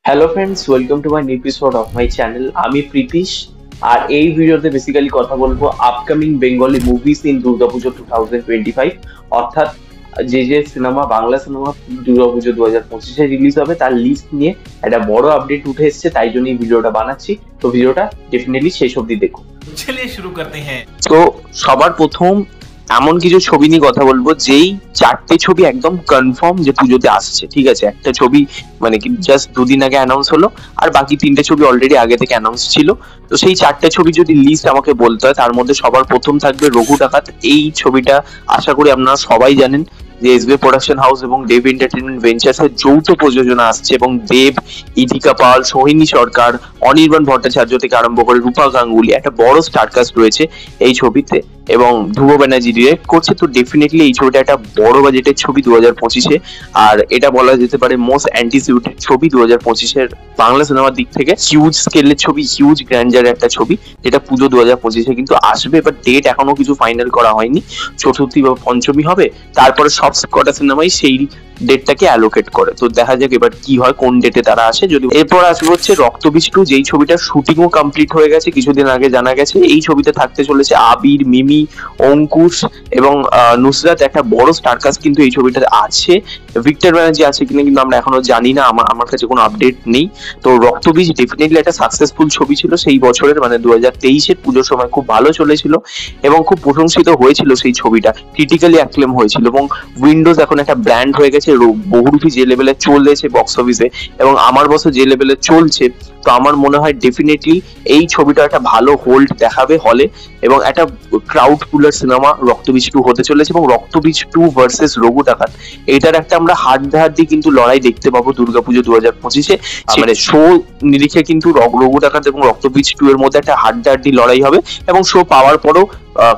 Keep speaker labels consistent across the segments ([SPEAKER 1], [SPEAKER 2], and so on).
[SPEAKER 1] Hello friends, welcome to my new episode of my channel. আমি প্রীতিশ, আর এই ভিডিওতে বেসিক্যালি কথা বলবো upcoming Bengali movies in Durgapuja 2025, অর্থাৎ যে সিনেমা, বাংলা সিনেমা দুর্গাপুজো 2025-এ রিলিজ হবে তার লিস্ট নিয়ে একটা বড় আপডেট উঠে এসেছে। তাই জন্য এই ভিডিওটা বানাচ্ছি। তো ভিডিওটা ডেফিনেটলি শেষ অবধি দেখুন।
[SPEAKER 2] চলিয়ে শুরু করতে হ্যাঁ।
[SPEAKER 1] তো সবার প্রথম এমন কিছু ছবি নিয়ে কথা বলবো যেই চারটে ছবি একদম কনফার্ম যে পুজোতে আসছে। ঠিক আছে, একটা ছবি মানে কি জাস্ট দুদিন আগে অ্যানাউন্স হলো, আর বাকি তিনটে ছবি অলরেডি আগে থেকে অ্যানাউন্স ছিল। তো সেই চারটে ছবি যদি লিস্ট আমাকে বলতে হয়, তার মধ্যে সবার প্রথম থাকবে রঘু ডাকাত। এই ছবিটা আশা করি আপনারা সবাই জানেন যে এসবি প্রোডাকশন হাউস এবং দেব এন্টারটেইনমেন্ট ভেঞ্চার্স এর যৌথ প্রযোজনা আসছে, এবং দেব, ইথিকা পাল, সোহিনী সরকার, অনির্বাণ ভট্টাচার্য থেকে আরম্ভ করে রূপা গাঙ্গুলি, একটা বড় স্টারকাস্ট রয়েছে এই ছবিতে, এবং ধ্রুব ব্যানার্জি ডিরেক্ট করছে। তো ডেফিনেটলি এই ছবিটা একটা বড় বাজেটের ছবি 2025-এ, আর এটা বলা যেতে পারে মোস্ট অ্যান্টিসিপেটেড ছবি 2025-এর বাংলা সিনেমার দিক থেকে। হিউজ স্কেলের ছবি, হিউজ গ্র্যান্ডারের একটা ছবি, যেটা পুজো 2025-এ কিন্তু আসবে। এবার ডেট এখনো কিছু ফাইনাল করা হয়নি, চতুর্থী বা পঞ্চমী হবে, তারপরে সব কটা সিনেমাই সেই ডেটটাকে অ্যালোকেট করে। তো দেখা যাক এবার কি হয়, কোন ডেটে তারা আসে। যদি এরপর আসবে হচ্ছে রক্তবীজ 2, যেই ছবিটার শুটিংও কমপ্লিট হয়ে গেছে, কিছুদিন আগে জানা গেছে। এই ছবিতে থাকতে চলেছে আবির, মিমি, অঙ্কুশ এবং নুসরাত, একটা বড় স্টারকাস্ট কিন্তু এই ছবিটাতে আছে। ভিক্টর ব্যানার্জি আছে কিনা কিন্তু আমরা এখনো জানি না, আমার কাছে কোনো আপডেট নেই। তো রক্তবীজ ডেফিনেটলি একটা সাকসেসফুল ছবি ছিল সেই বছরের, মানে 2023-এর পুজোর সময় খুব ভালো চলেছিল এবং খুব প্রশংসিত হয়েছিল সেই ছবিটা, ক্রিটিক্যালি অ্যাক্লেম হয়েছিল। এবং উইন্ডোজ এখন একটা ব্র্যান্ড হয়ে গেছে, বহুরূপী যে লেভেলে চলেছে বক্স অফিসে, এবং আমার বছর যে লেভেলে চলছে। তো আমার মনে হয় ডেফিনেটলি এই ছবিটা একটা ভালো হোল্ড দেখাবে হলে, এবং একটা ক্রাউড পুলার সিনেমা রক্তবীজ 2 হতে চলেছে। এবং রক্তবীজ 2 ভার্সেস রঘু ডাকাত, এটার একটা আমরা হাড্ডাহাড্ডি কিন্তু লড়াই দেখতে পাবো দুর্গাপুজো 2025-এ। মানে শো নিরিখে কিন্তু রঘু ডাকাত এবং রক্তবীজ 2 এর মধ্যে একটা হাড্ডাহাড্ডি লড়াই হবে, এবং শো পাওয়ার পরও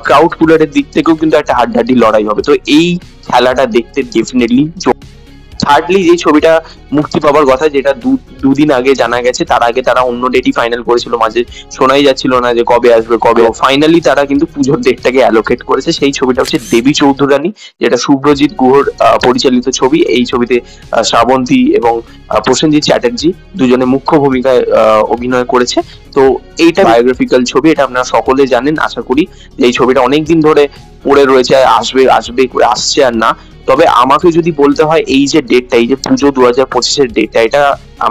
[SPEAKER 1] ক্রাউড পুলারের দিক থেকেও কিন্তু একটা হাড্ডাহাড্ডি লড়াই হবে। তো এই খেলাটা দেখতে ডেফিনেটলি। থার্ডলি যে ছবিটা মুক্তি পাওয়ার কথা, যেটা দুদিন আগে জানা গেছে, তার আগে তারা অন্য ডেটই ফাইনাল করেছিল, মাঝে শোনাই যাচ্ছিল না যে কবে আসবে কবে। ফাইনালি তারা কিন্তু পুজোর ডেটটাকে অ্যালোকেট করেছে। সেই ছবিটা হচ্ছে দেবী চৌধুরানী, যেটা শুভ্রজিৎ গুহর পরিচালিত ছবি। এই ছবিতে শ্রাবন্তী এবং প্রসেনজিৎ চ্যাটার্জি দুজনে মুখ্য ভূমিকায় অভিনয় করেছে। তো এইটা বায়োগ্রাফিক্যাল ছবি, এটা আপনারা সকলে জানেন আশা করি। এই ছবিটা অনেকদিন ধরে পড়ে রয়েছে, আসবে আসবে করে আসছে আর না। তবে আমাকে যদি বলতে হয়, এই যে ডেটটা, এই যে পুজো 2025-এর ডেটটা, এটা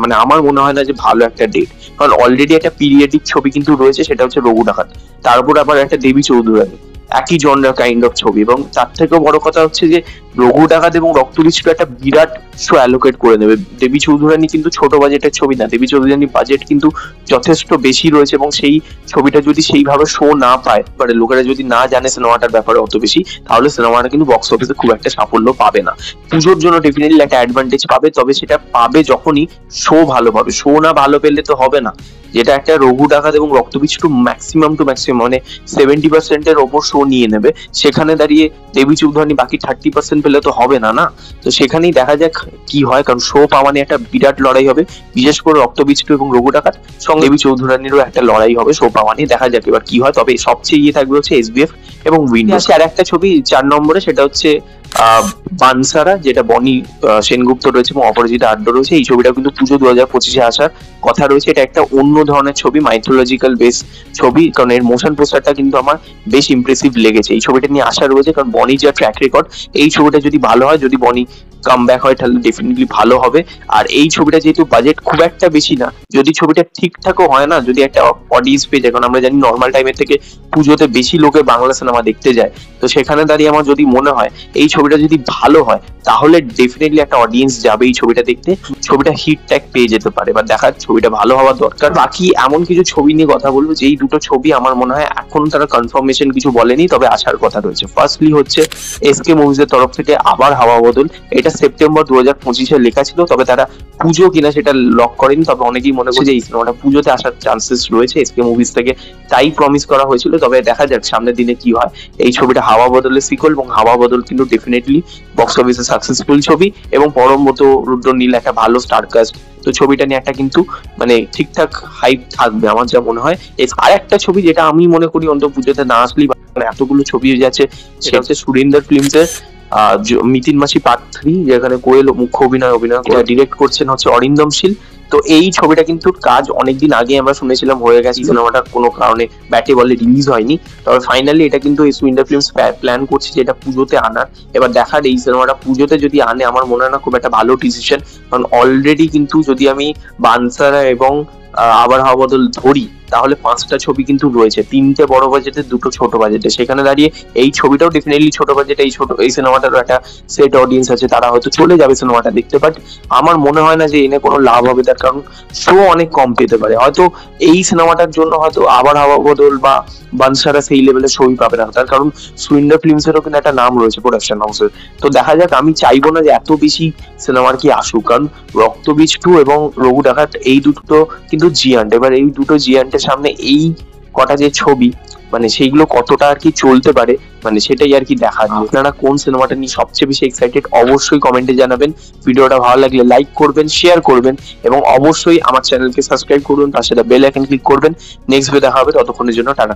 [SPEAKER 1] মানে আমার মনে হয় না যে ভালো একটা ডেট। কারণ অলরেডি একটা পিরিয়ডিক ছবি কিন্তু রয়েছে, সেটা হচ্ছে রঘু ডাকাত, তারপর আবার একটা দেবী চৌধুরানী, একই জনরার কাইন্ড অফ ছবি। এবং তার থেকেও বড় কথা হচ্ছে যে রঘু ডাকাত এবং রক্তবীজ একটা বিরাট শো অ্যালোকেট করে নেবে। দেবী চৌধুরানী কিন্তু ছোট বাজেটের ছবি না, দেবী চৌধুরানীর বাজেট কিন্তু যথেষ্ট বেশি রয়েছে, এবং সেই ছবিটা যদি সেইভাবে শো না পায়, মানে লোকেরা যদি না জানে সিনেমাটার ব্যাপারে অত বেশি, তাহলে সিনেমাটা কিন্তু বক্স অফিসে খুব একটা সাফল্য পাবে না। পুজোর জন্য ডেফিনেটলি একটা অ্যাডভান্টেজ পাবে, তবে সেটা পাবে যখনই শো ভালো পাবে। শো না ভালো পেলে তো হবে না। যেটা একটা রঘু ডাকাত এবং রক্তবীজ ম্যাক্সিমাম মানে 70% ওপর শো নিয়ে নেবে, সেখানে দাঁড়িয়ে দেবী চৌধুরানী বাকি 30% পেলে তো হবে না। তো সেখানেই দেখা যাক কি হয়, কারণ শো পাওয়া নিয়ে একটা বিরাট লড়াই হবে, বিশেষ করে রক্তবীজ এবং রঘু ডাকাত, সঙ্গে দেবী চৌধুরানীরও একটা লড়াই হবে শো পাওয়া নিয়ে। দেখা যাক এবার কি হয়। তবে সবচেয়ে ইয়ে থাকবে হচ্ছে এসবিএফ এবং উইন্ডোজ। আর একটা ছবি 4 নম্বরে, সেটা হচ্ছে বানসারা, যেটা বনি সেনগুপ্ত রয়েছে এবং অপরাজিতা আড্ড রয়েছে। এই ছবিটা কিন্তু পুজো 2025-এ আসার কথা রয়েছে। এটা একটা অন্য ধরনের ছবি, মাইথোলজিক্যাল বেস ছবি, কারণ এর মোশন পোস্টারটা কিন্তু আমার বেশ ইমপ্রেসিভ লেগেছে। এই ছবিটা নিয়ে আশা রয়েছে, কারণ বনি যা ট্র্যাক রেকর্ড, এই ছবিটা যদি ভালো হয়, যদি বনি কাম ব্যাক হয়, তাহলে ডেফিনেটলি ভালো হবে। আর এই ছবিটা যেহেতু বাজেট খুব একটা বেশি না, যদি ছবিটা ঠিকঠাকও হয় না, যদি একটা অডিয়েন্স পেয়ে যায়, কারণ আমরা জানি নর্মাল টাইমের থেকে পুজোতে বেশি লোকে বাংলা সিনেমা দেখতে যায়, তো সেখানে দাঁড়িয়ে আমার যদি মনে হয় এই ছবিটা যদি ভালো হয়, তাহলে ডেফিনেটলি একটা অডিয়েন্স যাবে এই ছবিটা দেখতে, ছবিটা হিট ট্যাগ পেয়ে যেতে পারে। বা দেখার ছবিটা ভালো হওয়া দরকার। বাকি এমন কিছু ছবি নিয়ে কথা বলবো, যেই দুটো ছবি আমার মনে হয় এখন তারা কনফার্মেশন কিছু বলেনি, তবে আসার কথা রয়েছে। ফার্স্টলি হচ্ছে এসকে মুভিজ এর তরফ থেকে আবার হাওয়া বদল। এটা সেপ্টেম্বর 2025-এ লেখা ছিল, তবে তারা পুজো কিনা সেটা লক করেনি। তবে অনেকেই মনে করছে যে এই সিনেমাটা পুজোতে আসার চান্সেস রয়েছে এসকে মুভিজ থেকে, তাই প্রমিস করা হয়েছিল। তবে দেখা যাক সামনের দিনে কি হয়। এই ছবিটা হাওয়া বদলের সিকোয়েল, এবং হাওয়া বদল কিন্তু ডেফিনেটলি বক্স অফিসে সাকসেসফুল ছবি, এবং পরমব্রত, রুদ্রনীল একটা ভালো স্টারকাস্ট। তো ছবিটা নিয়ে একটা কিন্তু মানে ঠিকঠাক হাইপ থাকবে আমার যা মনে হয়। আর একটা ছবি যেটা আমি মনে করি অন্তত পুজোতে না আসলেই, মানে এতগুলো ছবি যাচ্ছে, সেটা হচ্ছে সুরিন্দর ফিল্মস এর মিতিন মাসি পার্ট 3, যেখানে কোয়েল মুখ্য অভিনয় ডিরেক্ট করছেন হচ্ছে অরিন্দম শীল, তো এই ছবিটা কিন্তু কাজ অনেকদিন আগে আমরা শুনেছিলাম হয়ে গেছে, সিনেমাটা কোনো কারণে ব্যাটে বলে রিলিজ হয়নি। তবে ফাইনালি এটা কিন্তু সুইন্ডার ফিল্মস প্ল্যান করছে যে এটা পুজোতে আনার। এবার দেখার এই সিনেমাটা পুজোতে যদি আনে আমার মনে হয় না খুব একটা ভালো ডিসিশন, কারণ অলরেডি কিন্তু যদি আমি বানসারা এবং আবার হাওয়া বদল ধরি তাহলে 5টা ছবি কিন্তু রয়েছে, 3টে বড় বাজেটে, 2টো ছোট বাজেটে। সেখানে দাঁড়িয়ে এই ছবিটাও ডেফিনেটলি ছোট বাজেট, এই সিনেমাটারও একটা সেট অডিয়েন্স আছে, তারা হয়তো চলে যাবে সিনেমাটা দেখতে। বাট আমার মনে হয় না যে এনে কোনো লাভ হবে, তার কারণ শো অনেক কম পেতে পারে। হয়তো এই সিনেমাটার জন্য হয়তো আবার হাওয়া বদল বা বানসারা সেই লেভেলের ছবি পাবে না, তার কারণ সুইন্ডার ফিল্মসেরও কিন্তু একটা নাম রয়েছে প্রোডাকশন হাউসের। তো দেখা যাক, আমি চাইবো না যে এত বেশি সিনেমার কি আসুক, কারণ রক্তবীজ 2 এবং রঘু ডাকাত এই দুটো কিন্তু জিয়ান্ট। এবার এই দুটো জিয়ান্টের সামনে এই কটা যে ছবি মানে সেইগুলো কতটা আর কি চলতে পারে, মানে সেটাই আর কি দেখা যায়। আপনারা কোন সিনেমাটা নিয়ে সবচেয়ে বেশি এক্সাইটেড অবশ্যই কমেন্টে জানাবেন। ভিডিওটা ভালো লাগলে লাইক করবেন, শেয়ার করবেন এবং অবশ্যই আমার চ্যানেলকে সাবস্ক্রাইব করুন, তার সাথে বেল আইকন ক্লিক করবেন। নেক্সট ভিডিও দেখা হবে, ততক্ষণের জন্য টাটা।